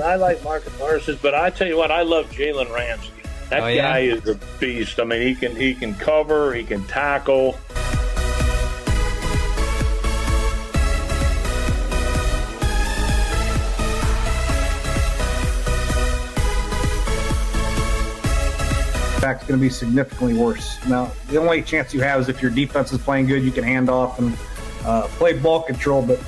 I like Marcus Parsons, but I tell you what, I love Jalen Ramsey. That guy is a beast. I mean, he can cover, he can tackle. It's going to be significantly worse. Now, the only chance you have is if your defense is playing good, you can hand off and play ball control. But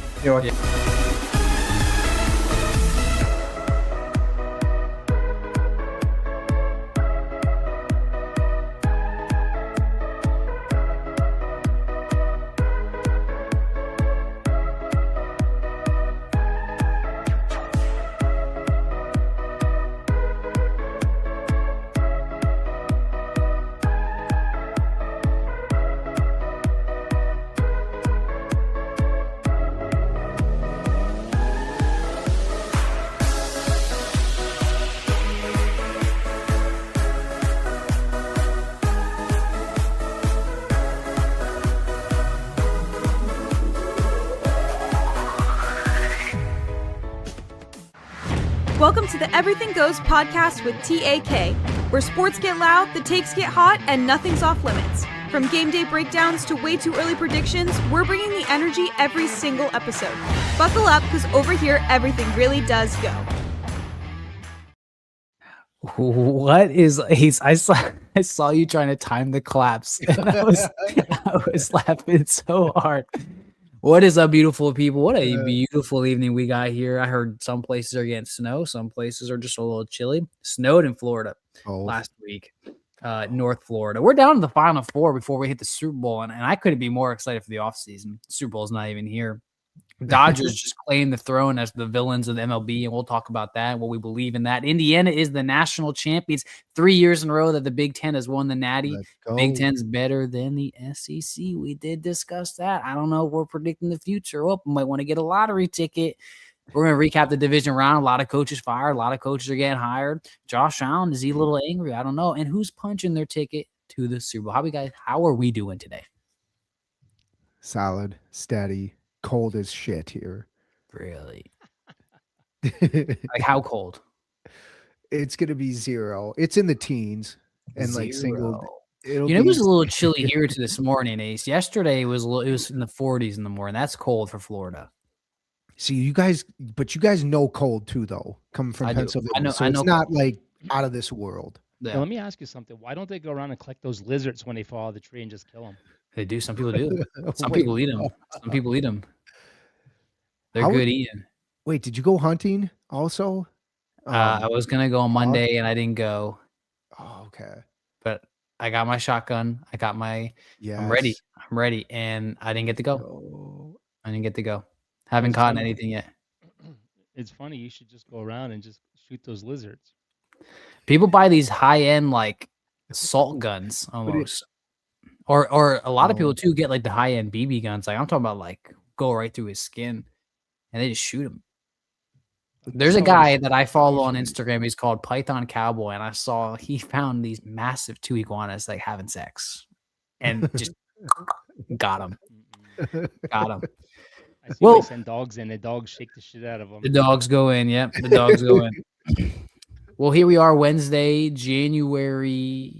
Welcome to the Everything Goez Podcast with TAK, where sports get loud, the takes get hot, and nothing's off limits. From game day breakdowns to way too early predictions, we're bringing the energy every single episode. Buckle up, because over here, everything really does go. What is Ace? I saw you trying to time the claps, and I was laughing so hard. What is up, beautiful people? What a beautiful evening we got here. I heard some places are getting snow. Some places are just a little chilly. Snowed in Florida last week, North Florida. We're down to the Final Four before we hit the Super Bowl, and I couldn't be more excited for the offseason. Super Bowl's not even here. Dodgers just claim the throne as the villains of the MLB, and we'll talk about that and what we believe in that. Indiana is the national champions. 3 years in a row that the Big Ten has won the Natty. Big Ten's better than the SEC. We did discuss that. I don't know if we're predicting the future. We might want to get a lottery ticket. We're going to recap the division round. A lot of coaches fired. A lot of coaches are getting hired. Josh Allen, is he a little angry? I don't know. And who's punching their ticket to the Super Bowl? How are we doing today? Solid, steady. Cold as shit here. Really? Like how cold? It's gonna be 0. It's in the teens and 0. Like single. It was a little chilly here to this morning, Ace. Yesterday it was in the 40s in the morning. That's cold for Florida. See, you guys know cold too, though. Coming from Pennsylvania, I know, it's not like out of this world. Yeah. Now, let me ask you something. Why don't they go around and collect those lizards when they fall out of the tree and just kill them? They do. Some people do. Some people eat them. Some people eat them. They're good eating. Wait, did you go hunting also? I was going to go on Monday and I didn't go. Oh, okay. But I got my shotgun. I got my, I'm ready. And I didn't get to go. Haven't caught anything yet. It's funny. You should just go around and just shoot those lizards. People buy these high-end like assault guns almost. Or a lot of people too get like the high-end BB guns. Like I'm talking about like go right through his skin and they just shoot him. There's a guy that I follow on Instagram. He's called Python Cowboy, and I saw he found these massive 2 iguanas like having sex and just got him. I see they send dogs in. The dogs shake the shit out of them. The dogs go in. Yep, the dogs go in. Well, here we are, Wednesday, January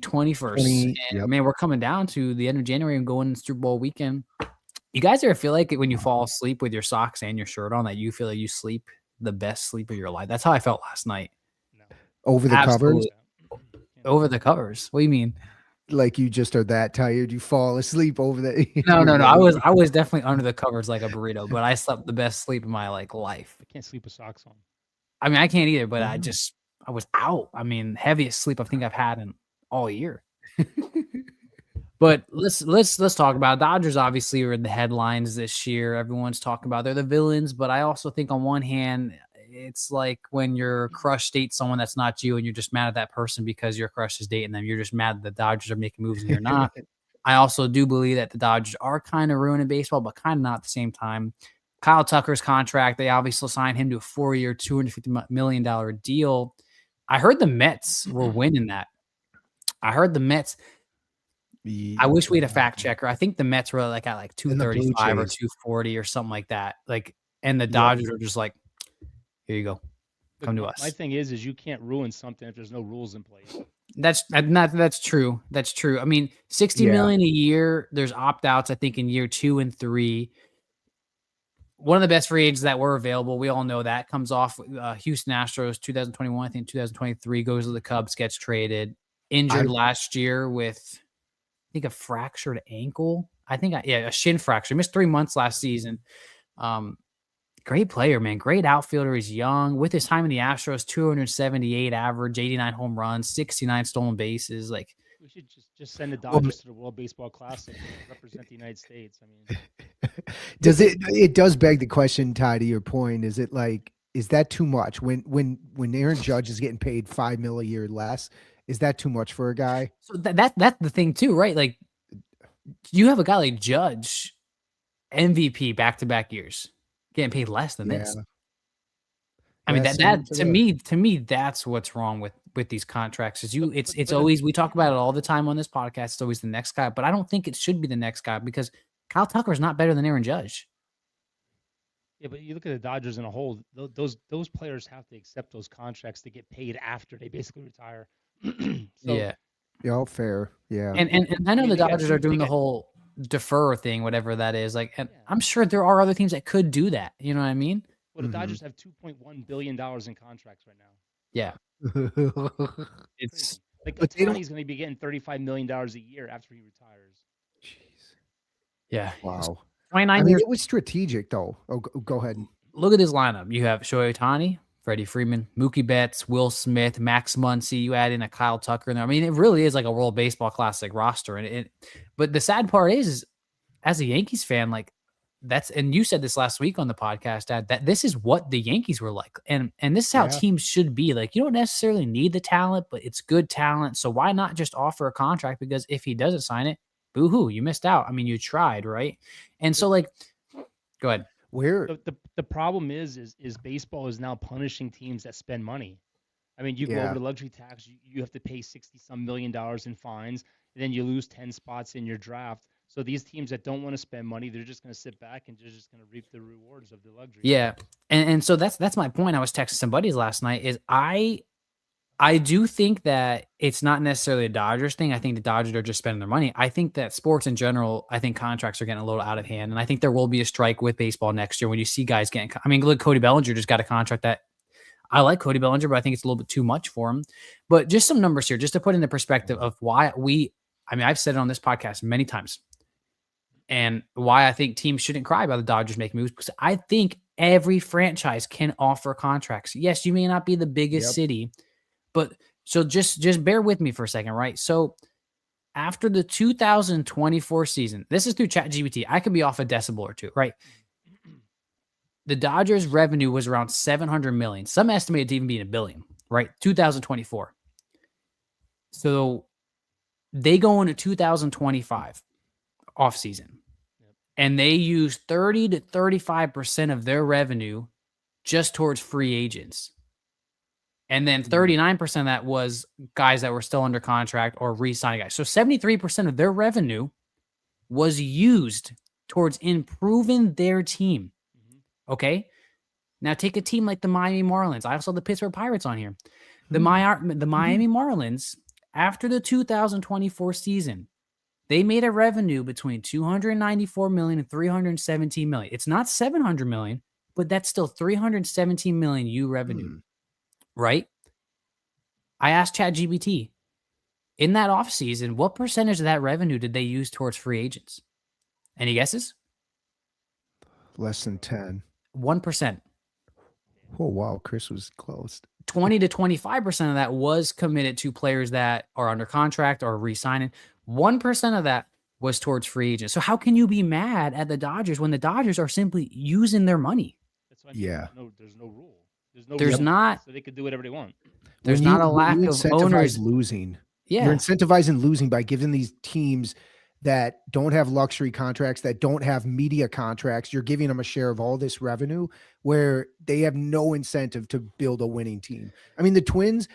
21st. And man, we're coming down to the end of January and going into Super Bowl weekend. You guys ever feel like when you fall asleep with your socks and your shirt on that you feel like you sleep the best sleep of your life? That's how I felt last night. Over the covers? Over the covers. What do you mean? Like you just are that tired, you fall asleep over the. No. I was definitely under the covers like a burrito, but I slept the best sleep of my life. I can't sleep with socks on. I mean, I can't either, but I was out. I mean, heaviest sleep I think I've had in all year. But let's talk about it. Dodgers. Obviously, are in the headlines this year. Everyone's talking about they're the villains, but I also think on one hand, it's like when your crush dates someone that's not you, and you're just mad at that person because your crush is dating them. You're just mad that the Dodgers are making moves and you're not. I also do believe that the Dodgers are kind of ruining baseball, but kind of not at the same time. Kyle Tucker's contract, they obviously signed him to a 4-year, $250 million deal. I heard the Mets were winning that. I heard the Mets. I wish we had a fact checker. I think the Mets were like at like 235 or 240 or something like that. Like, and the Dodgers are just like, here you go. Come to us. My thing is you can't ruin something if there's no rules in place. That's true. That's true. I mean, $60 million a year. There's opt-outs, I think, in year 2 and 3. One of the best free agents that were available, we all know that, comes off Houston Astros 2021. I think 2023 goes to the Cubs, gets traded. Injured last year with, I think, a fractured ankle. A shin fracture. He missed 3 months last season. Great player, man. Great outfielder. He's young. With his time in the Astros, 278 average, 89 home runs, 69 stolen bases. Like, we should just send the Dodgers to the World Baseball Classic and represent the United States. I mean, it does beg the question, Ty, to your point. Is that too much when Aaron Judge is getting paid $5 million a year less? Is that too much for a guy? So that's the thing too, right? Like, you have a guy like Judge, MVP back-to-back years, getting paid less than this. I mean, that to me, that's what's wrong with these contracts. It's always, we talk about it all the time on this podcast. It's always the next guy, but I don't think it should be the next guy because Kyle Tucker is not better than Aaron Judge. Yeah, but you look at the Dodgers in a whole; those players have to accept those contracts to get paid after they basically retire. Fair. Yeah, and I know the Dodgers are doing the whole defer thing, whatever that is. Like, and I'm sure there are other teams that could do that. You know what I mean? Well, the Dodgers have $2.1 billion in contracts right now. Yeah. It's like Ohtani's going to be getting $35 million a year after he retires. Jeez. Yeah. Wow. 29 years. It was strategic, though. Oh, go ahead. Look at this lineup. You have Shohei Ohtani, Freddie Freeman, Mookie Betts, Will Smith, Max Muncy. You add in a Kyle Tucker in there. I mean, it really is like a World Baseball Classic roster. But the sad part is, as a Yankees fan, like, and you said this last week on the podcast, Dad, that this is what the Yankees were like. And this is how teams should be. Like, you don't necessarily need the talent, but it's good talent. So why not just offer a contract? Because if he doesn't sign it, boo-hoo, you missed out. I mean, you tried, right? And so, like, go ahead. The problem is baseball is now punishing teams that spend money. I mean, you go over the luxury tax, you have to pay $60-some million in fines, and then you lose 10 spots in your draft. So these teams that don't want to spend money, they're just going to sit back and they're just going to reap the rewards of the luxury. Yeah, and so that's my point. I was texting some buddies last night. Is I do think that it's not necessarily a Dodgers thing. I think the Dodgers are just spending their money. I think that sports in general, I think contracts are getting a little out of hand, and I think there will be a strike with baseball next year when you see guys getting. I mean, look, Cody Bellinger just got a contract that I like Cody Bellinger, but I think it's a little bit too much for him. But just some numbers here, just to put into perspective of why I've said it on this podcast many times. And why I think teams shouldn't cry about the Dodgers making moves, because I think every franchise can offer contracts. Yes, you may not be the biggest city, but so just bear with me for a second, right? So after the 2024 season, this is through ChatGPT. I could be off a decibel or two, right? The Dodgers' revenue was around $700 million. Some estimate it to even be $1 billion, right? 2024. So they go into 2025 offseason, and they use 30 to 35% of their revenue just towards free agents. And then 39% of that was guys that were still under contract or re-signing guys. So 73% of their revenue was used towards improving their team. Okay? Now take a team like the Miami Marlins. I also have the Pittsburgh Pirates on here. The Miami Marlins, after the 2024 season, they made a revenue between $294 million and $317 million. It's not $700 million, but that's still $317 million revenue, right? I asked ChatGPT, in that offseason, what percentage of that revenue did they use towards free agents? Any guesses? Less than 10. 1%. Oh, wow. Chris was close. 20 to 25% of that was committed to players that are under contract or re-signing. 1% of that was towards free agents. So how can you be mad at the Dodgers when the Dodgers are simply using their money? That's why there's no rule. There's not. So they could do whatever they want. There's not a lack of owners losing. Yeah. You're incentivizing losing by giving these teams that don't have luxury contracts, that don't have media contracts. You're giving them a share of all this revenue where they have no incentive to build a winning team. I mean, the Twins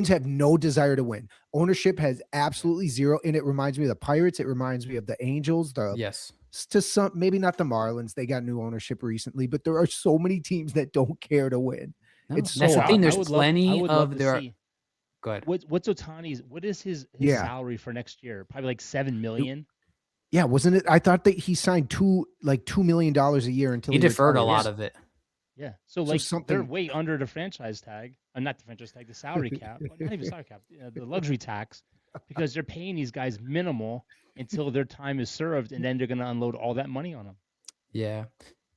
have no desire to win. Ownership has absolutely zero. And it reminds me of the Pirates. It reminds me of the Angels, to some, maybe not the Marlins. They got new ownership recently, but there are so many teams that don't care to win. No, it's that's so the thing. There's I would plenty love of to their. see. Go ahead. What's Otani's? What is his salary for next year? Probably like $7 million. Yeah, wasn't it? I thought that he signed $2 million a year until He deferred a retires. lot of it. Yeah, so they're way under the franchise tag, not the franchise tag, the salary cap, not even salary cap, the luxury tax, because they're paying these guys minimal until their time is served, and then they're going to unload all that money on them. Yeah,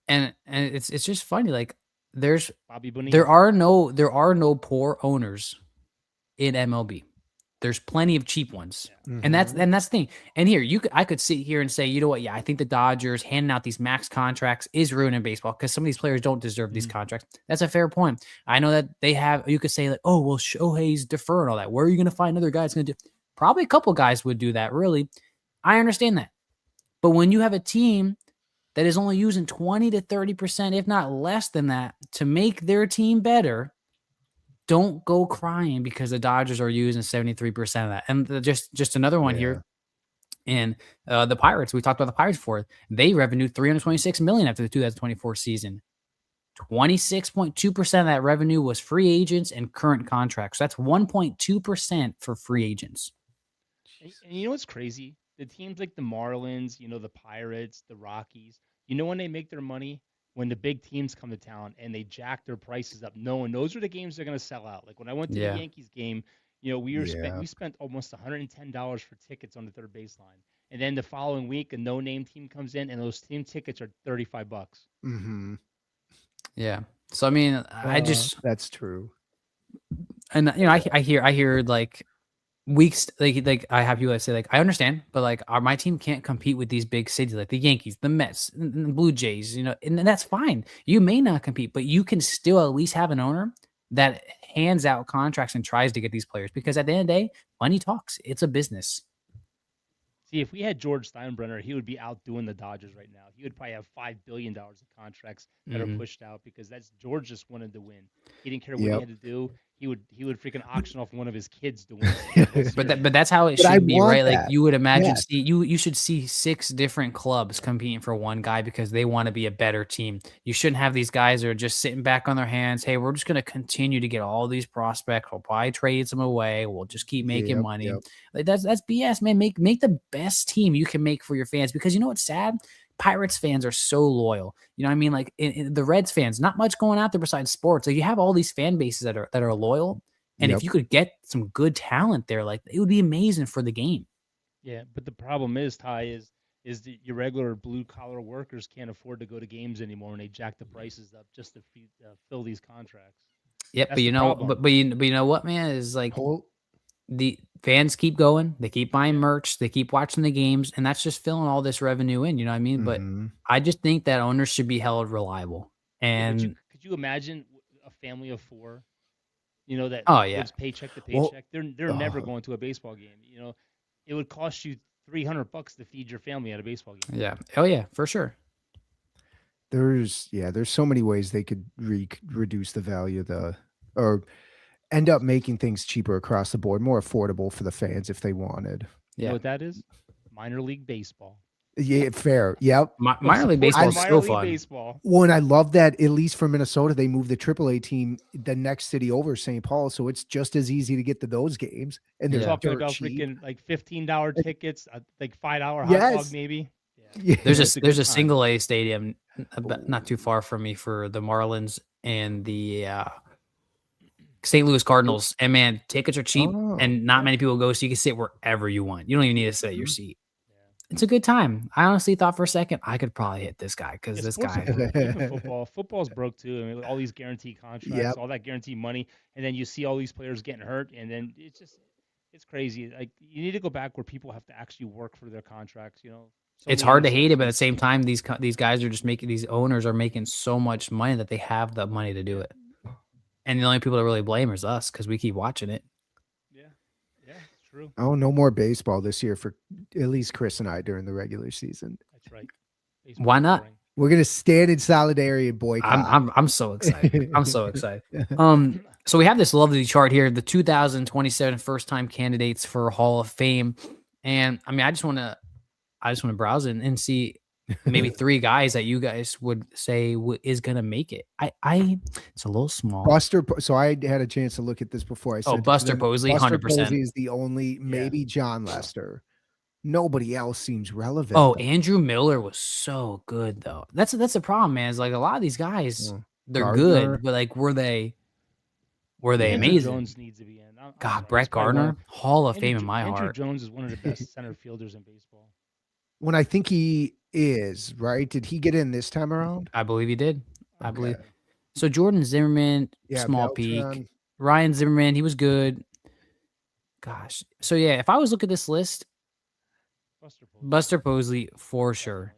and it's just funny. Like there's Bobby Bonilla. there are no poor owners in MLB. There's plenty of cheap ones, and that's the thing. And here, I could sit here and say, you know what? Yeah, I think the Dodgers handing out these max contracts is ruining baseball because some of these players don't deserve these contracts. That's a fair point. I know that they have. You could say like, oh well, Shohei's deferring all that. Where are you going to find another guy that's going to do? Probably a couple guys would do that. Really, I understand that. But when you have a team that is only using 20 to 30%, if not less than that, to make their team better, don't go crying because the Dodgers are using 73% of that. And just another one here. And the Pirates, we talked about the Pirates before. They revenued $326 million after the 2024 season. 26.2% of that revenue was free agents and current contracts. So that's 1.2% for free agents. And you know what's crazy? The teams like the Marlins, the Pirates, the Rockies, when they make their money? When the big teams come to town and they jack their prices up, knowing those are the games they're going to sell out. Like when I went to the Yankees game, we spent almost $110 for tickets on the third baseline. And then the following week, a no-name team comes in, and those team tickets are $35. Mm-hmm. Yeah. So I mean, that's true. And I hear like weeks like I have people that say like I understand, but like my team can't compete with these big cities like the Yankees, the Mets, and the Blue Jays, and that's fine. You may not compete, but you can still at least have an owner that hands out contracts and tries to get these players because at the end of the day, money talks. It's a business. See, if we had George Steinbrenner, he would be out doing the Dodgers right now. He would probably have $5 billion of contracts that are pushed out because George just wanted to win. He didn't care what he had to do. He would freaking auction off one of his kids to win. but that's how it should be, right? That. Like you would imagine, you should see 6 different clubs competing for one guy because they want to be a better team. You shouldn't have these guys that are just sitting back on their hands. Hey, we're just going to continue to get all these prospects. We'll probably trade some away. We'll just keep making money. Like that's BS, man. Make the best team you can make for your fans because you know what's sad? Pirates fans are so loyal. You know what I mean? Like in the Reds fans, not much going out there besides sports. Like you have all these fan bases that are loyal. And if you could get some good talent there, like it would be amazing for the game. Yeah, but the problem is, Ty, is that your regular blue collar workers can't afford to go to games anymore and they jack the prices up just to fill these contracts. Yep, but you know what, man, is like the fans keep going, they keep buying merch, they keep watching the games, and that's just filling all this revenue in, you know what I mean? But I just think that owners should be held reliable. And could you imagine a family of 4, that lives paycheck to paycheck? They're never going to a baseball game. It would cost you $300 to feed your family at a baseball game. Yeah. Oh yeah, for sure. There's so many ways they could reduce the value of or end up making things cheaper across the board, more affordable for the fans if they wanted. You know what that is? Minor league baseball. Yeah, fair. Yep. Minor league baseball is so fun. Well, and I love that at least for Minnesota, they moved the AAA team the next city over, St. Paul, so it's just as easy to get to those games. And they're talking about freaking like $15 tickets, like $5 hot dog maybe. Yeah. There's a single A stadium not too far from me for the Marlins and the St. Louis Cardinals, and man, tickets are cheap and not many people go, so you can sit wherever you want. You don't even need to sit at your seat. It's a good time. I honestly thought for a second I could probably hit this guy because this guy. Football's broke too. I mean, all these guaranteed contracts, all that guaranteed money, and then you see all these players getting hurt, and then it's crazy. Like you need to go back where people have to actually work for their contracts. It's hard to hate it, but at the same time, these guys are just these owners are making so much money that they have the money to do it. And the only people that really blame is us because we keep watching it. Yeah, it's True. Oh, no more baseball this year for at least Chris and I during the regular season. That's right. Why not? Boring. We're gonna stand in solidarity and boycott. I'm so excited. I'm so excited. So we have this lovely chart here, the 2027 first-time candidates for Hall of Fame, and I mean, I just want to browse and see maybe 3 guys that you guys would say is gonna make it. It's a little small. Buster. So I had a chance to look at this before I sent it to Buster them. Posey, Buster 100%. Posey is the only, maybe John Lester. Nobody else seems relevant. Oh, Andrew Miller was so good though. That's the problem, man. Is like a lot of these guys, they're Gardner. good, but like were they Andrew amazing? Jones needs to be in. I'm God, sorry, Brett he's probably Gardner, Hall of Fame in my Andrew heart. Jones is one of the best center fielders in baseball. When I think he is, right? Did he get in this time around? I believe he did. I believe. Okay. So Jordan Zimmerman, Yeah, small Beltran. peak. Ryan Zimmerman, he was good. Gosh. So yeah, if I was looking at this list, Buster Posey for sure.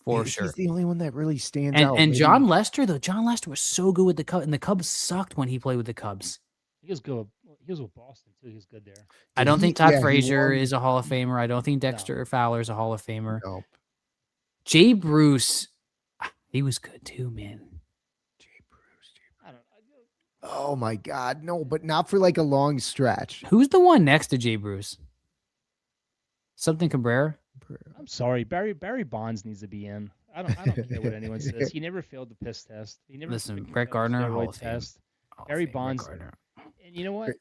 For He's sure. the only one that really stands out. And Maybe- John Lester, though, John Lester was so good with the Cubs, and the Cubs sucked when he played with the Cubs. He was good. He was with Boston too. He was good there. I don't he- think Todd yeah, he Frazier won- is a Hall of Famer. I don't think Dexter Fowler is a Hall of Famer. No. Jay Bruce, he was good too, man. I don't. Oh my God, no! But not for like a long stretch. Who's the one next to Jay Bruce? Something Cabrera? I'm sorry. Barry Bonds needs to be in. I don't care what anyone says. He never failed the piss test. He never Listen, freaking Brett failed the Gardner, steroid Hall of Fame. test. Hall of Barry Fame, Brett Bonds. Gardner. And you know what?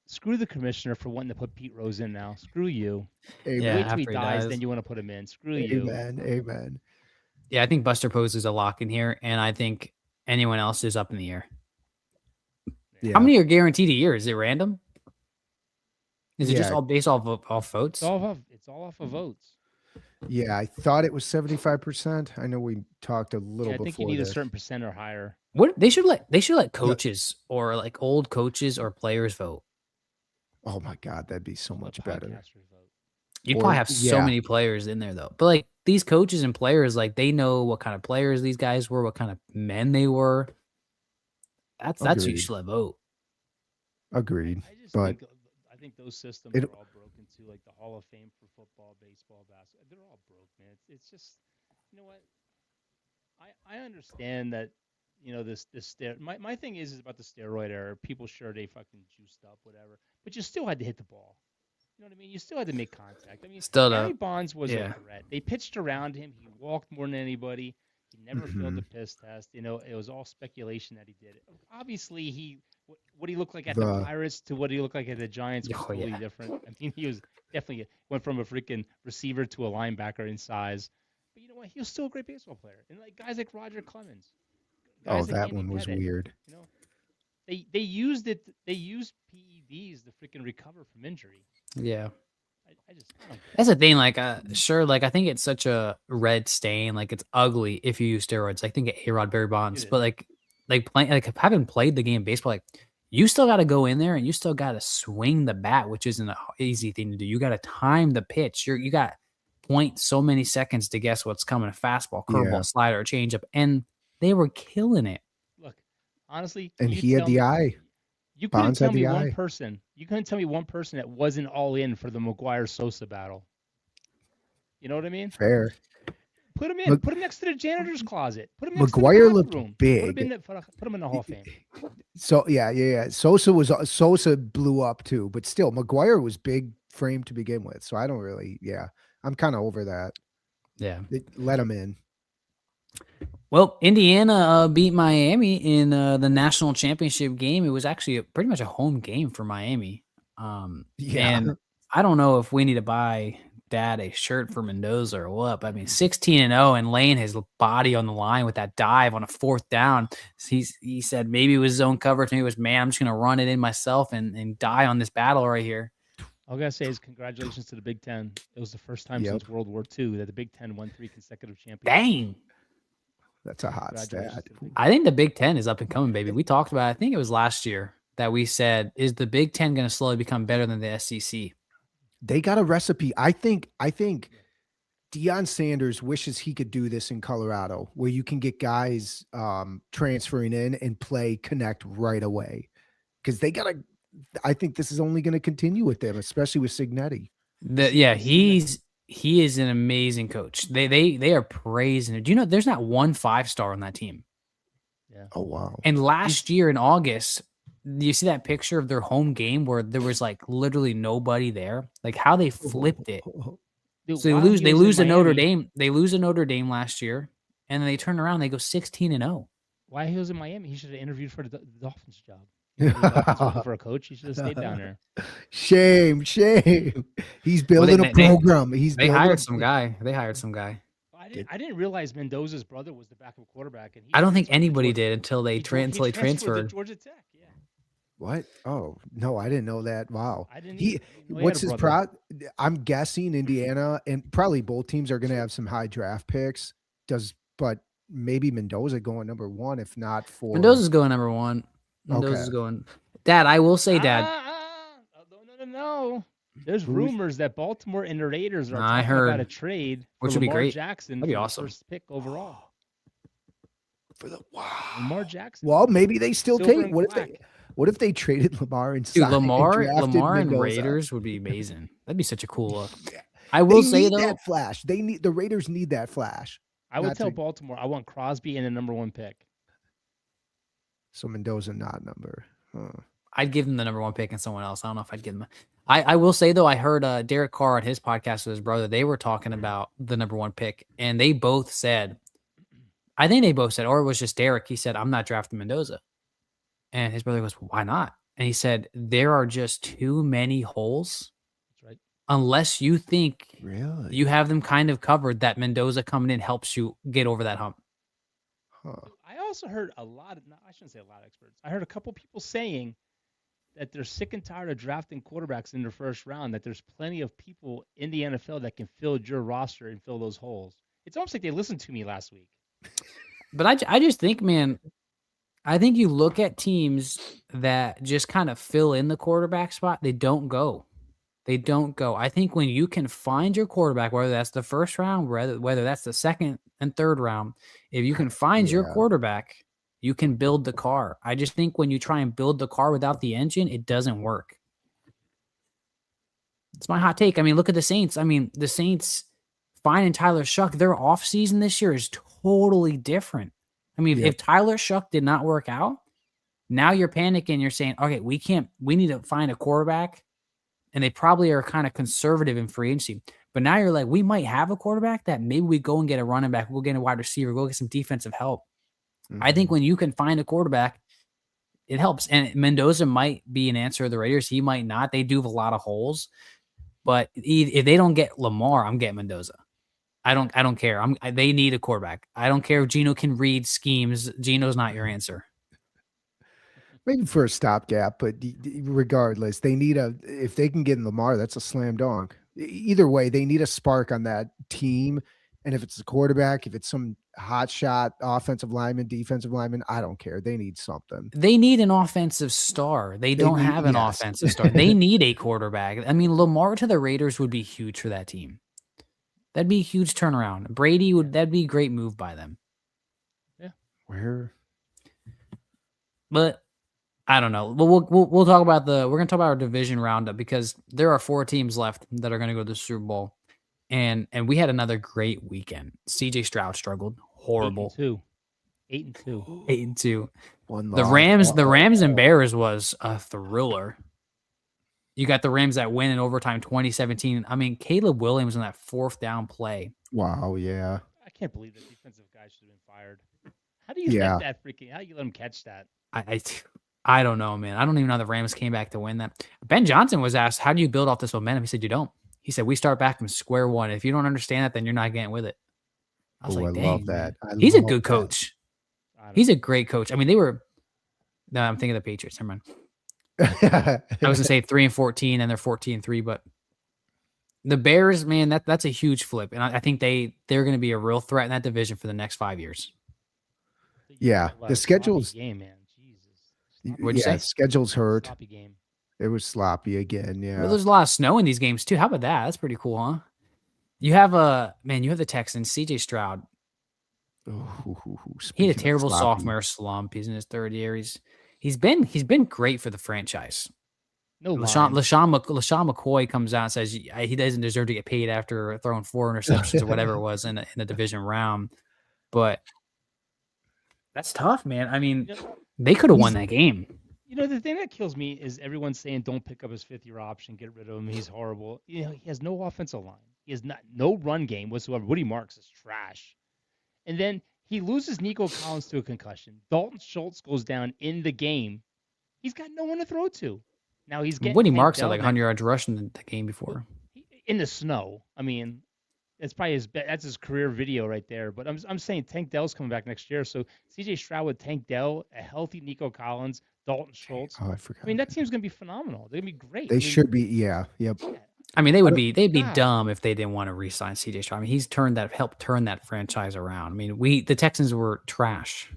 Screw the commissioner for wanting to put Pete Rose in now. Screw you. Amen. Yeah, Wait till he after he dies, dies. then you want to put him in. Screw you. Amen. Amen. Yeah, I think Buster Posey is a lock in here, and I think anyone else is up in the air. Yeah. How many are guaranteed a year? Is it random? Is it just Yeah. all based off votes? It's all off of votes. Yeah, I thought it was 75%. I know we talked a little Yeah, I before think you need a this. certain percent or higher. What they should let coaches or like old coaches or players vote. Oh my God, that'd be so Let much the better. podcasters vote. You'd Or- probably have so yeah. many players in there though. But like these coaches and players, like they know what kind of players these guys were, what kind of men they were. That's who you Agreed. should let vote. Agreed. I But think those systems it- are all broken too. Like the Hall of Fame for football, baseball, basketball. They're all broke, man. It's just, you know what? I understand that, you know, this my thing is about the steroid era. People sure they fucking juiced up, whatever, but you still had to hit the ball. You know what I mean? You still had to make contact. I mean, Still Barry though. Bonds was Yeah. a threat. They pitched around him. He walked more than anybody. He never failed the piss test. You know, it was all speculation that he did it. Obviously, what he looked like at the Pirates to what he looked like at the Giants was totally different. I mean, he was definitely went from a freaking receiver to a linebacker in size. But you know what? He was still a great baseball player. And like guys like Roger Clemens. guys that can't one was get it, weird. You know, they used it. They used PEDs to freaking recover from injury. Yeah. I don't get it. That's the thing. Like, sure. Like, I think it's such a red stain. Like, it's ugly if you use steroids. I think of A-Rod, Barry Bonds, It but like having played the game of baseball, like you still got to go in there and you still got to swing the bat, which isn't an easy thing to do. You got to time the pitch. You got point so many seconds to guess what's coming: a fastball, curveball, slider, or changeup, and they were killing it. Look, honestly, And you he had tell the me- eye. You couldn't Bonds had tell me the one eye. person. You couldn't tell me one person that wasn't all in for the McGuire-Sosa battle. You know what I mean? Fair. Put him in. Mc- Put him next to the janitor's closet. Put him next McGuire to the looked bathroom. big. Put him in the Hall of Fame. So yeah. Sosa blew up too, but still, McGuire was big frame to begin with. So I don't really. Yeah, I'm kind of over that. Yeah. Let him in. Well, Indiana beat Miami in the national championship game. It was actually pretty much a home game for Miami. Yeah. And I don't know if we need to buy Dad a shirt for Mendoza or what. But I mean, 16-0 and laying his body on the line with that dive on a fourth down. He said maybe it was zone coverage. Maybe it was, man, I'm just going to run it in myself and die on this battle right here. All I gotta say is congratulations to the Big Ten. It was the first time since World War II that the Big Ten won 3 consecutive championships. Dang. That's a hot Congratulations stat. to the Big I think the Big Ten is up and coming, baby. We talked about it. I think it was last year that we said, is the Big Ten going to slowly become better than the SEC? They got a recipe. I think Deion Sanders wishes he could do this in Colorado, where you can get guys transferring in and connect right away, because they got I think this is only going to continue with them, especially with Signetti. He is an amazing coach. They are praising it. Do you know there's not one 5-star on that team? Yeah. Oh wow. And last year in August, do you see that picture of their home game where there was like literally nobody there? Like how they flipped it. Dude, So they lose to Notre Dame. They lose to Notre Dame last year, and then they turn around. They go 16-0. Why he was in Miami? He should have interviewed for the Dolphins job. The Dolphins looking for a coach. He should have stayed down there. Shame. He's building a program. They hired some guy. I didn't realize Mendoza's brother was the backup quarterback. And I don't think anybody did until he transferred. To Georgia Tech. Yeah. What? Oh no, I didn't know that. Wow. I didn't. What's his I'm guessing Indiana and probably both teams are going to have some high draft picks. But maybe Mendoza going number 1, if not for Mendoza's going number 1. Mendoza's going. Dad, I will say, Dad. No. There's rumors that Baltimore and the Raiders are talking about a trade, which would be great. Jackson, that'd be awesome. First pick overall. Wow. Lamar Jackson. Well, maybe they still take. What if they traded Lamar and Lamar and Raiders would be amazing. That'd be such a cool look. I will say though, that flash. The Raiders need that flash. I would tell Baltimore I want Crosby and the number 1 pick. So Mendoza not number. I'd give him the number 1 pick and someone else. I don't know if I'd give him. I will say though, I heard Derek Carr on his podcast with his brother. They were talking about the number 1 pick, and they both said, or it was just Derek. He said, "I'm not drafting Mendoza," and his brother goes, "Why not?" And he said, "There are just too many holes. That's right. Unless you think really you have them kind of covered, that Mendoza coming in helps you get over that hump." Huh. I also heard I shouldn't say a lot of experts. I heard a couple people saying that they're sick and tired of drafting quarterbacks in the first round, that there's plenty of people in the NFL that can fill your roster and fill those holes. It's almost like they listened to me last week. But I just think, man, I think you look at teams that just kind of fill in the quarterback spot, they don't go. I think when you can find your quarterback, whether that's the first round, whether that's the second and third round, if you can find your quarterback, you can build the car. I just think when you try and build the car without the engine, it doesn't work. It's my hot take. I mean, look at the Saints. I mean, the Saints finding Tyler Shuck, their offseason this year is totally different. I mean, if Tyler Shuck did not work out, now you're panicking. You're saying, okay, we need to find a quarterback. And they probably are kind of conservative in free agency. But now you're like, we might have a quarterback that maybe we go and get a running back. We'll get a wide receiver. We'll get some defensive help. I think when you can find a quarterback, it helps. And Mendoza might be an answer to the Raiders. He might not. They do have a lot of holes. But if they don't get Lamar, I'm getting Mendoza. I don't care. They need a quarterback. I don't care if Geno can read schemes. Geno's not your answer. Maybe for a stopgap, but regardless, they need if they can get in Lamar, that's a slam dunk. Either way, they need a spark on that team. And if it's a quarterback, if it's some hot shot offensive lineman, defensive lineman, I don't care. They need something. They need an offensive star. They don't have an offensive star. They need a quarterback. I mean, Lamar to the Raiders would be huge for that team. That'd be a huge turnaround. That'd be a great move by them. Yeah. But I don't know. But we'll talk about we're going to talk about our division roundup because there are 4 teams left that are going to go to the Super Bowl. And we had another great weekend. CJ Stroud struggled. Horrible. 8-2. 8-2. One the Rams and Bears was a thriller. You got the Rams that win in overtime 2017. I mean, Caleb Williams on that 4th down play. Wow, yeah. I can't believe the defensive guy should have been fired. How do you let that freaking? How do you let him catch that? I don't know, man. I don't even know the Rams came back to win that. Ben Johnson was asked, "How do you build off this momentum?" He said, "You don't." He said, "We start back from square one. If you don't understand that, then you're not getting with it." I was like, "Dang, love that. He's a good coach. He's a great coach." I mean, they were. No, I'm thinking of the Patriots. Never mind. I was gonna say 3-14, and they're 14-3, but the Bears, man, that's a huge flip, and I think they're going to be a real threat in that division for the next 5 years. Yeah, the schedule's game, man. Jesus. What'd you say? Schedule's hurt. Sloppy game. It was sloppy again. Yeah. Well, there's a lot of snow in these games too. How about that? That's pretty cool, huh? You have the Texans, CJ Stroud. He had a terrible sophomore slump. He's in his 3rd year. He's been great for the franchise. No LaShawn line. McCoy comes out and says he doesn't deserve to get paid after throwing 4 interceptions or whatever it was in the division round. But that's tough, man. I mean, they could have won that game. The thing that kills me is everyone saying don't pick up his 5th-year option, get rid of him. He's horrible. He has no offensive line. He has no run game whatsoever. Woody Marks is trash. And then he loses Nico Collins to a concussion. Dalton Schultz goes down in the game. He's got no one to throw to. Now he's getting Woody Marks had like 100 yards rushing in the game before. In the snow. I mean, that's probably that's his career video right there. But I'm saying Tank Dell's coming back next year. So C.J. Stroud with Tank Dell, a healthy Nico Collins, Dalton Schultz. Oh, I forgot. I mean, that team's gonna be phenomenal. They're gonna be great. They should be. Yeah. Yep. I mean, they'd be dumb if they didn't want to re-sign C.J. Stroud. I mean, he's helped turn that franchise around. I mean, the Texans were trash.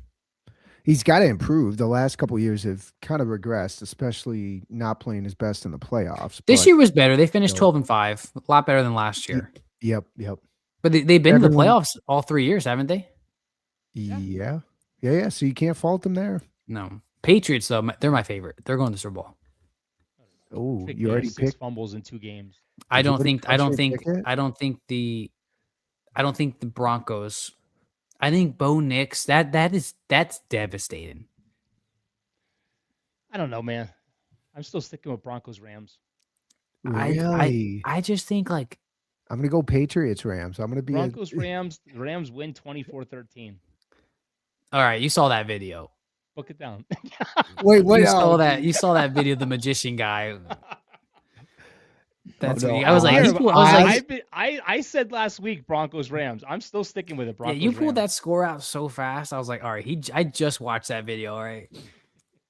He's got to improve. The last couple of years have kind of regressed, especially not playing his best in the playoffs. This year was better. They finished 12-5, a lot better than last year. Yep. But they've been to the playoffs all 3 years, haven't they? Yeah. So you can't fault them there. No. Patriots, though, they're my favorite. They're going to the Super Bowl. Oh, you already 6 picked fumbles in 2 games. I don't think the Broncos. I think Bo Nix, that's devastating. I don't know, man. I'm still sticking with Broncos Rams. Really? I just think like I'm gonna go Patriots Rams. I'm gonna be Broncos Rams. The Rams win 24-13. All right, you saw that video. Book it down. Wait, You saw that video of the magician guy. That's no, I was like, I said last week Broncos Rams. I'm still sticking with it. Broncos. Yeah, you pulled Rams. that score out so fast. I was like, all right, I just watched that video. All right,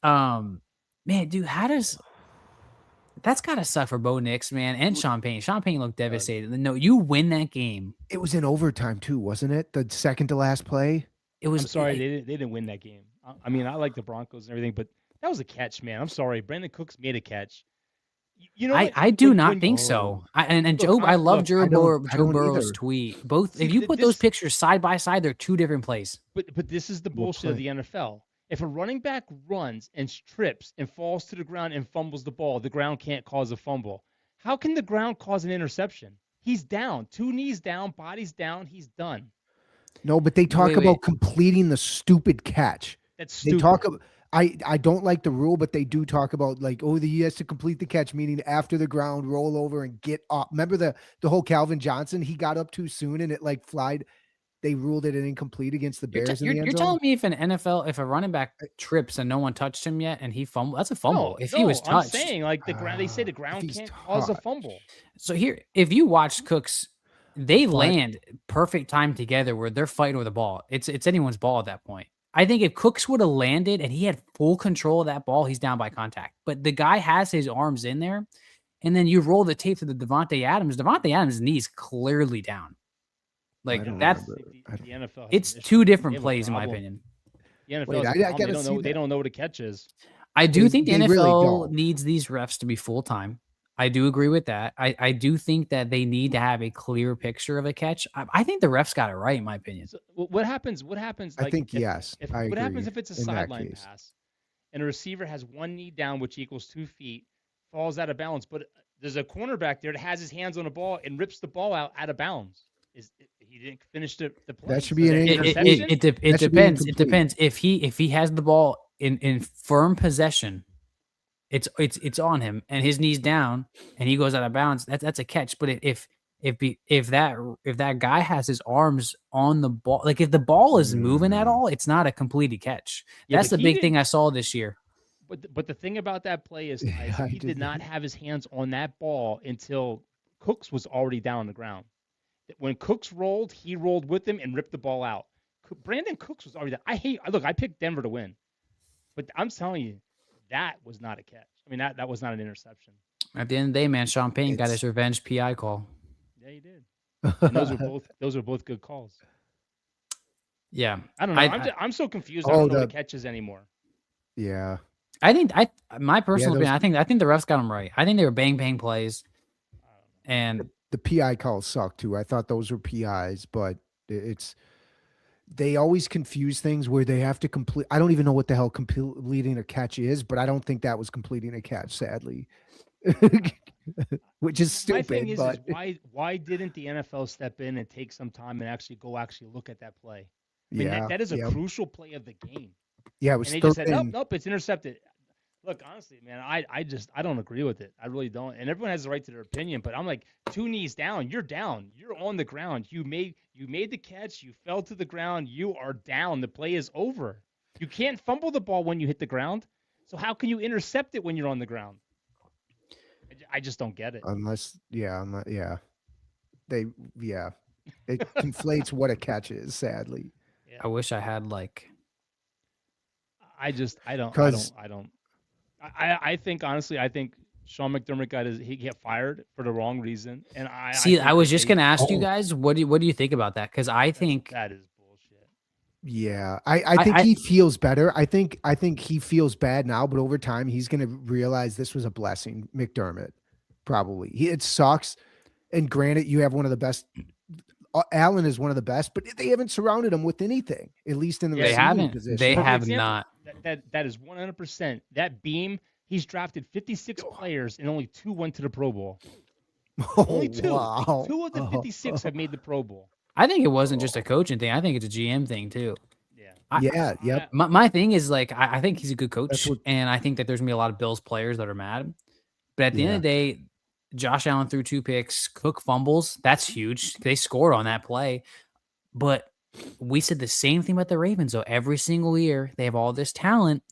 man, dude, that's gotta suck for Bo Nix, man, and Sean Payne. Sean Payne looked devastated. No, you win that game. It was in overtime too, wasn't it? The second to last play. It was. I'm sorry, they didn't win that game. I mean, I like the Broncos and everything, but that was a catch, man. I'm sorry, Brandon Cooks made a catch. You know, I do not think so. I love Joe Burrow's tweet. Both, if you put those pictures side by side, they're 2 different plays. But this is the bullshit of the NFL. If a running back runs and trips and falls to the ground and fumbles the ball, the ground can't cause a fumble. How can the ground cause an interception? He's down, 2 knees down, body's down, he's done. No, but they talk about completing the stupid catch. That's stupid. They talk about. I don't like the rule, but they do talk about like, he has to complete the catch, meaning after the ground, roll over and get up. Remember the whole Calvin Johnson? He got up too soon and it like flied. They ruled it an incomplete against the Bears in the end zone. You're telling me if a running back trips and no one touched him yet and he fumbled, that's a fumble. No, he was touched. I'm saying like the ground. They say the ground can't cause a fumble. So here, if you watch Cooks, they land perfect time together where they're fighting with the ball. It's anyone's ball at that point. I think if Cooks would have landed and he had full control of that ball, he's down by contact. But the guy has his arms in there, and then you roll the tape to the Devontae Adams. Devontae Adams' knee's clearly down. Like that's the NFL. It's 2 different plays in my opinion. The NFL, they don't know what a catch is. I do think the NFL needs these refs to be full time. I do agree with that. I do think that they need to have a clear picture of a catch. I think the refs got it right, in my opinion. So what happens? I think yes. What happens if it's a sideline pass and a receiver has 1 knee down, which equals 2 feet, falls out of balance, but there's a cornerback there that has his hands on the ball and rips the ball out of bounds? He didn't finish the play? That should be an interception. It depends. It depends if he has the ball in firm possession. It's on him and his knee's down and he goes out of bounds. That's a catch. But if that guy has his arms on the ball, like if the ball is moving at all, it's not a completed catch. That's the big thing I saw this year. But the thing about that play is he did not have his hands on that ball until Cooks was already down on the ground. When Cooks rolled, he rolled with him and ripped the ball out. Brandon Cooks was already there. I picked Denver to win, but I'm telling you, that was not a catch. I mean, that was not an interception. At the end of the day, man, Sean Payne got his revenge PI call. Yeah, he did. And those were both good calls. Yeah, I don't know. I'm so confused. I don't know what catches anymore. Yeah, I think my personal opinion. I think the refs got them right. I think they were bang plays, and the PI calls suck too. I thought those were PIs, but they always confuse things where they have to complete. I don't even know what the hell completing a catch is, but I don't think that was completing a catch, sadly. which is stupid. My thing is but why didn't the NFL step in and take some time and actually look at that play? I mean, yeah, that is a yeah, crucial play of the game. yeah. It was And they third just said, and nope, it's intercepted. Look, honestly, man, I don't agree with it. I really don't. And everyone has the right to their opinion, but I'm like, 2 knees down, you're down. You're on the ground. You made the catch, you fell to the ground, you are down. The play is over. You can't fumble the ball when you hit the ground. So how can you intercept it when you're on the ground? I just don't get it. unless they it conflates what a catch is. Sadly, Yeah. I wish I had like. I don't. 'Cause- I think honestly, I think Sean McDermott he got fired for the wrong reason. And I See, think I was that just they- gonna ask you guys, what do you think about that? Because I think that is bullshit. yeah, I think he feels better. I think he feels bad now, but over time he's gonna realize this was a blessing. McDermott, probably. It sucks. And granted, you have one of the best. Allen is one of the best, but they haven't surrounded him with anything, at least in the They they receiving haven't. position. They Perfect have example. not. That is 100%. That beam, he's drafted 56 players and only 2 went to the Pro Bowl. Oh, Only 2. wow. 2 of the 56 have made the Pro Bowl. I think it wasn't just a coaching thing. I think it's a GM thing too. Yeah. Yeah, yep. My thing is like I think he's a good coach, That's what- and I think that there's gonna be a lot of Bills players that are mad. But at the end of the day, Josh Allen threw 2 picks, Cook fumbles. That's huge. They scored on that play. But we said the same thing about the Ravens. So every single year they have all this talent,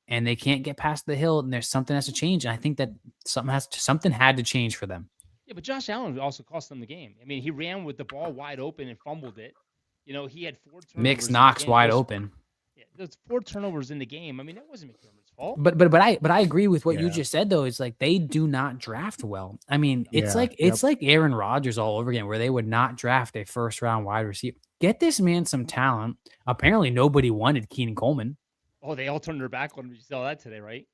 and they can't get past the hill. And there's something has to change. And I think that something had to change for them. Yeah, but Josh Allen also cost them the game. I mean, he ran with the ball wide open and fumbled it. You know, he had 4 turnovers. Mix in the Knox game. wide There's- open. Yeah, there's 4 turnovers in the game. I mean, that wasn't McDermott's fault. But I agree with what you Yeah. just said though. It's like they do not draft well. I mean, it's Yeah, like Aaron Rodgers all over again, where they would not draft a first round wide receiver. Get this man some talent. Apparently, nobody wanted Keenan Coleman, Oh, they all turned their back on him. You saw that today, right?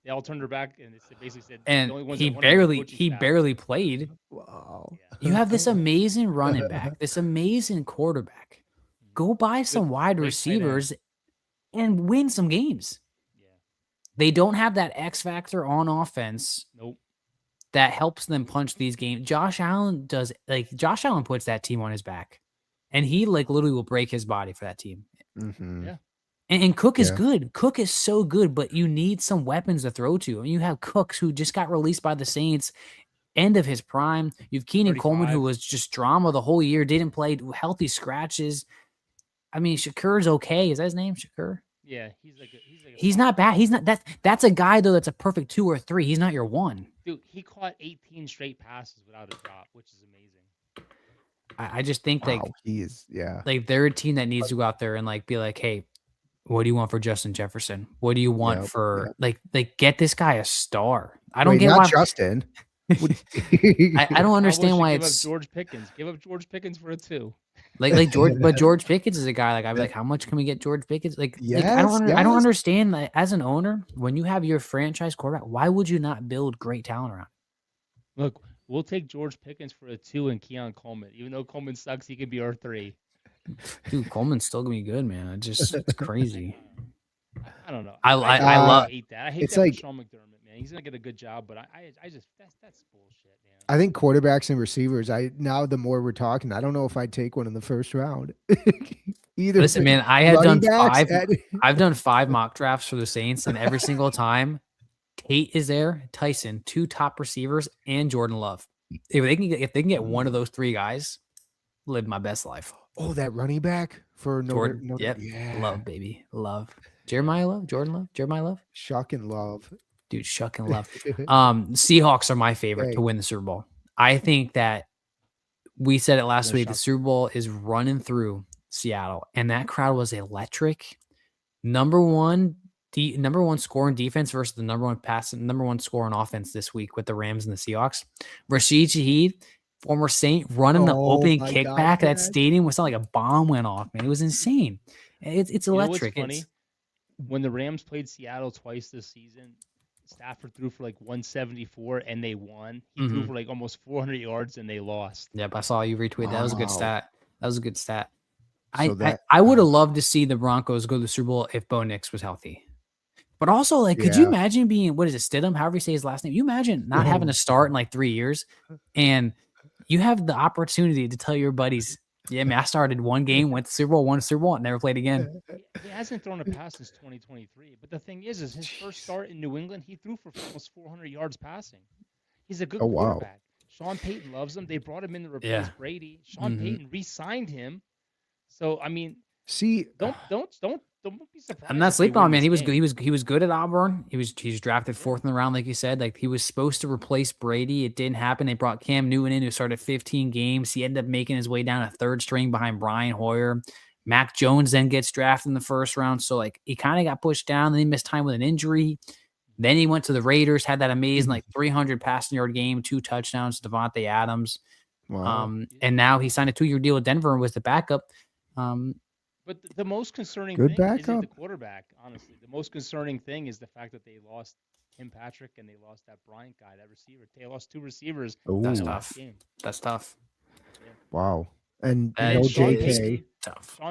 They all turned their back and it basically said and the only ones he that wanted him were the coaching he staff. barely played. Wow. Yeah. You have this amazing running back, this amazing quarterback. Go buy some wide great tight end. receivers and win some games. Yeah. They don't have that X factor on offense Nope. that helps them punch these games. Josh Allen puts that team on his back, and he like literally will break his body for that team. Mhm. Yeah. And Cook is Yeah. good. Cook is so good, but you need some weapons to throw to. And you have Cooks who just got released by the Saints, end of his prime. You have Keenan Coleman, who 35. was just drama the whole year, didn't play, healthy scratches. I mean, Shakur's okay. Is that his name, Shakur? Yeah. He's not bad. He's not that's a guy though that's a perfect 2 or 3. He's not your 1. Dude, he caught 18 straight passes without a drop, which is amazing. I just think like Wow, he is. Yeah. like they're a team that needs to go out there and like be like, hey, what do you want for Justin Jefferson? What do you want Yep, for like get this guy a star? I don't Wait, get not why Justin. I don't understand why give it's up George Pickens. Give up George Pickens for a 2. like George, but George Pickens is a guy like I'd be like, how much can we get George Pickens? Like, I don't Yes, I don't yes. understand like, as an owner when you have your franchise quarterback, why would you not build great talent around? Look, we'll take George Pickens for a 2 and Keon Coleman. Even though Coleman sucks, he can be our 3. Dude, Coleman's still gonna be good, man. It's crazy. I don't know. I love- hate that. I hate It's that like- for Sean McDermott, man. He's gonna get a good job, but I just that's bullshit, man. I think quarterbacks and receivers. Now the more we're talking, I don't know if I'd take one in the first round. Either. Listen, man, I have done running backs 5. at- I've done 5 mock drafts for the Saints, and every single time, Tate is there, Tyson, 2 top receivers, and Jordan Love. If they can get one of those 3 guys, live my best life. Oh, that running back for Jordan, Notre yep, yeah. Love, baby, Love. Jeremiah Love, Jordan Love, Jeremiah Love, Shuck and love. dude, Shuck and Love. Seahawks are my favorite Hey. to win the Super Bowl. I think that we said it last No week. The shock. Super Bowl is running through Seattle, and that crowd was electric. Number one scoring defense versus the number one scoring offense this week with the Rams and the Seahawks. Rashid Shaheed, former Saint, running the Oh opening my kickback God, at that Dad. stadium was like a bomb went off, man. It was insane. It's You know what's electric. funny? It's- When the Rams played Seattle twice this season, Stafford threw for like 174 and they won. He threw Mhm. for like almost 400 yards and they lost. Yep, I saw you retweet. That was a good Wow. stat. That was a good stat. So I that- would have loved to see the Broncos go to the Super Bowl if Bo Nix was healthy. But also, like, could you imagine being, what is it, Stidham, however you say his last name? You imagine not having to start in like 3 years, and you have the opportunity to tell your buddies, yeah, man, I started one game, went to Super Bowl, won a Super Bowl, and never played again. He hasn't thrown a pass since 2023. But the thing is his first start in New England, he threw for almost 400 yards passing. He's a good quarterback. Sean Payton loves him. They brought him in to replace Brady. Sean Payton re-signed him. So I mean, don't be surprised. I'm not sleeping on him, man. He was good. He was good at Auburn. He's drafted 4th in the round, like you said. Like, he was supposed to replace Brady. It didn't happen. They brought Cam Newton in, who started 15 games. He ended up making his way down a 3rd string behind Brian Hoyer. Mac Jones then gets drafted in the 1st round. So like, he kind of got pushed down. Then he missed time with an injury. Then he went to the Raiders, had that amazing like 300 passing yard game, 2 touchdowns, Devontae Adams. Wow. And now he signed a 2-year deal with Denver and was the backup. But the most concerning thing isn't the quarterback, honestly. The most concerning thing is the fact that they lost Tim Patrick and they lost that Bryant guy, that receiver. They lost 2 receivers. That's tough. That's tough. Yeah. Wow. And Sean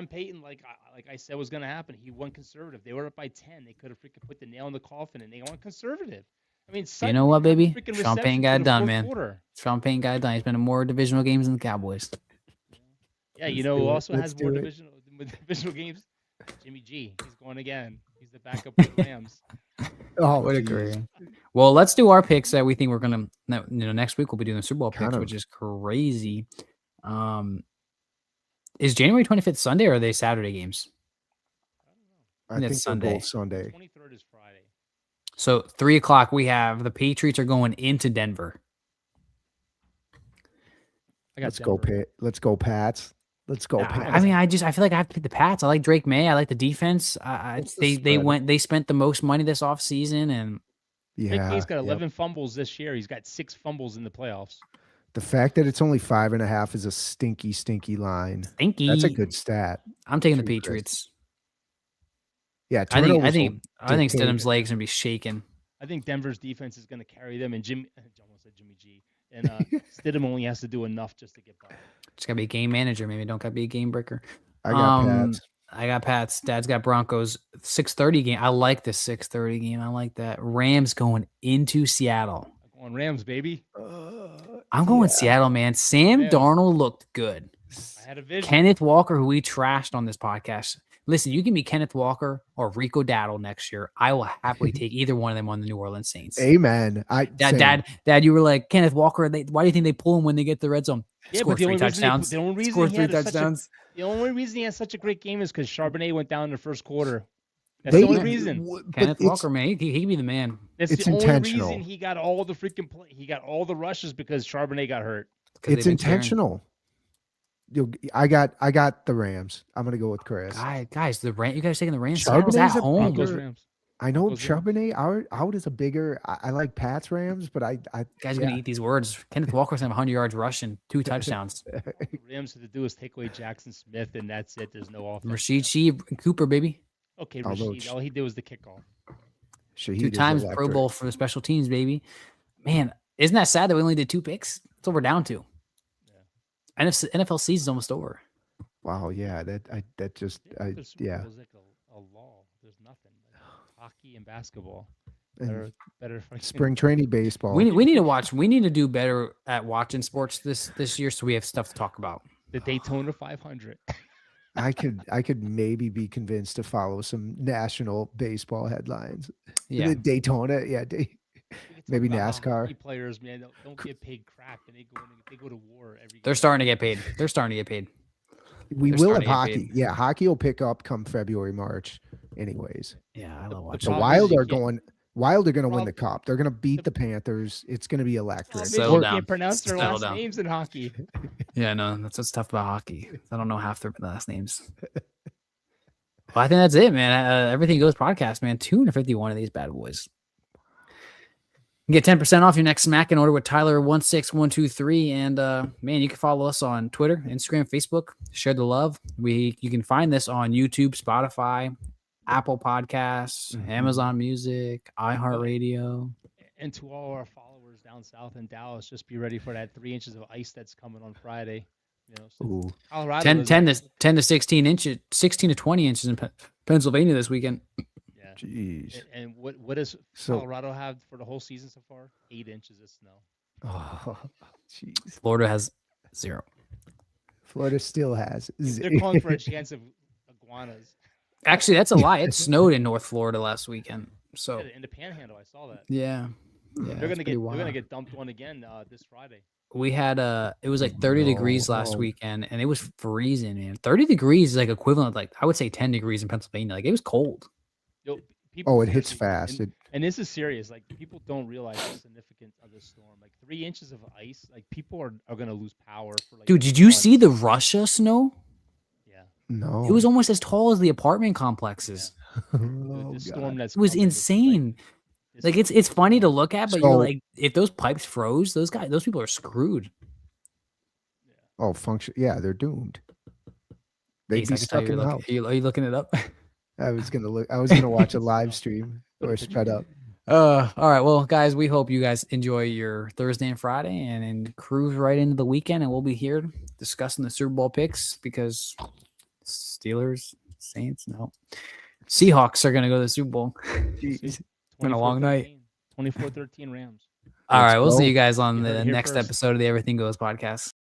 Payton, like I said, was going to happen. He went conservative. They were up by 10. They could have freaking put the nail in the coffin, and they went conservative. I mean, you know what, baby? Sean Payton got it done, man. Sean Payton got it done. He's been in more divisional games than the Cowboys. Yeah, who also has more divisional games? Jimmy G. He's going again. He's the backup for the Rams. What a career. Well, let's do our picks that we think we're going to, next week we'll be doing the Super Bowl picks, which is crazy. Is January 25th Sunday or are they Saturday games? I think it's Sunday. Both Sunday. 23rd is Friday. So 3:00 we have the Patriots are going into Denver. Let's go Pats. Let's go Pats. I mean, I feel like I have to pick the Pats. I like Drake May. I like the defense. They spent the most money this offseason, and Drake May's got 11 fumbles this year. He's got 6 fumbles in the playoffs. The fact that it's only 5.5 is a stinky line. Stinky. That's a good stat. I'm taking the Patriots. Yeah, I think Stidham's legs gonna be shaking. I think Denver's defense is gonna carry them, and I almost said Jimmy G. And Stidham only has to do enough just to get by. Just gotta be a game manager, maybe. Don't gotta be a game breaker. I got Pats. Dad's got Broncos. 6:30 game. I like the 6:30 game. I like that. Rams going into Seattle. I'm going Rams, baby. I'm going Seattle, man. Sam Darnold looked good. I had a vision. Kenneth Walker, who we trashed on this podcast. Listen, you give me Kenneth Walker or Rico Dowdle next year. I will happily take either one of them on the New Orleans Saints. Amen. Dad, you were like, Kenneth Walker, why do you think they pull him when they get the red zone? Score 3 touchdowns. The only reason he had such a great game is because Charbonnet went down in the first quarter. That's the only reason. Kenneth Walker, man, he can be the man. That's the only reason he got all the freaking he got all the rushes because Charbonnet got hurt. It's intentional. I got the Rams. I'm gonna go with Chris. Guys, you guys taking the Rams? Charbonnet's at home. Rams. I know Charbonnet out is a bigger. I like Pats Rams, but I guys are gonna eat these words. Kenneth Walker's gonna have 100 yards rushing, 2 touchdowns. Rams have to do is take away Jackson Smith, and that's it. There's no offense. Rashid Shaheed and Cooper, baby. Okay, Rashid. All he did was the kickoff. 2 times Pro Bowl for the special teams, baby. Man, isn't that sad that we only did 2 picks? That's what we're down to. NFL season's almost over. Wow, yeah, that just There's like a law. There's nothing. Hockey and basketball. Better spring training baseball. We need to watch. We need to do better at watching sports this year, so we have stuff to talk about. The Daytona 500. I could maybe be convinced to follow some national baseball headlines. Yeah, the Daytona. Yeah, maybe NASCAR. Hockey players, man, don't get paid crap, and they go to war every. They're starting to get paid. We will have hockey. Yeah, hockey will pick up come February, March. Anyways. Yeah, I love watching. The Wild are going to win the cup. They're going to beat the Panthers. It's going to be electric. So you can't pronounce their last names in hockey. Yeah, no, that's what's tough about hockey. I don't know half their last names. Well, I think that's it, man. Everything Goes podcast, man. 251 of these bad boys. You can get 10% off your next Smack and order with Tyler16123. And man, you can follow us on Twitter, Instagram, Facebook. Share the love. You can find this on YouTube, Spotify, Apple Podcasts, Amazon Music, iHeartRadio. And to all our followers down south in Dallas, just be ready for that 3 inches of ice that's coming on Friday. Colorado 10 to 16 inches, 16 to 20 inches in Pennsylvania this weekend. Yeah, Jeez. And what does Colorado have for the whole season so far? 8 inches of snow. Oh, jeez. Florida has 0. Florida still has. They're calling for a chance of iguanas. Actually, that's a lie. It snowed in North Florida last weekend. So in the Panhandle, I saw that. Yeah, they're gonna get dumped one again this Friday. We had it was like 30 degrees last weekend, and it was freezing, man. 30 degrees is like equivalent, like I would say 10 degrees in Pennsylvania. Like it was cold. Yo, it hits fast. And this is serious. Like people don't realize the significance of this storm. Like 3 inches of ice, like people are gonna lose power for like. Dude, did you see the Russia snow? Yeah. No. It was almost as tall as the apartment complexes. Yeah. The storm that's it was insane. Like it's funny to look at, but you're like, if those pipes froze, those people are screwed. Oh, yeah, they're doomed. They'd be stuck in the house. Are you looking it up? I was gonna watch a live stream or sped up. All right. Well, guys, we hope you guys enjoy your Thursday and Friday and cruise right into the weekend. And we'll be here discussing the Super Bowl picks because Steelers, Saints, no. Seahawks are going to go to the Super Bowl. It's been a long night. 24-13 Rams. All right. We'll see you guys on the next episode of the Everything Goes podcast.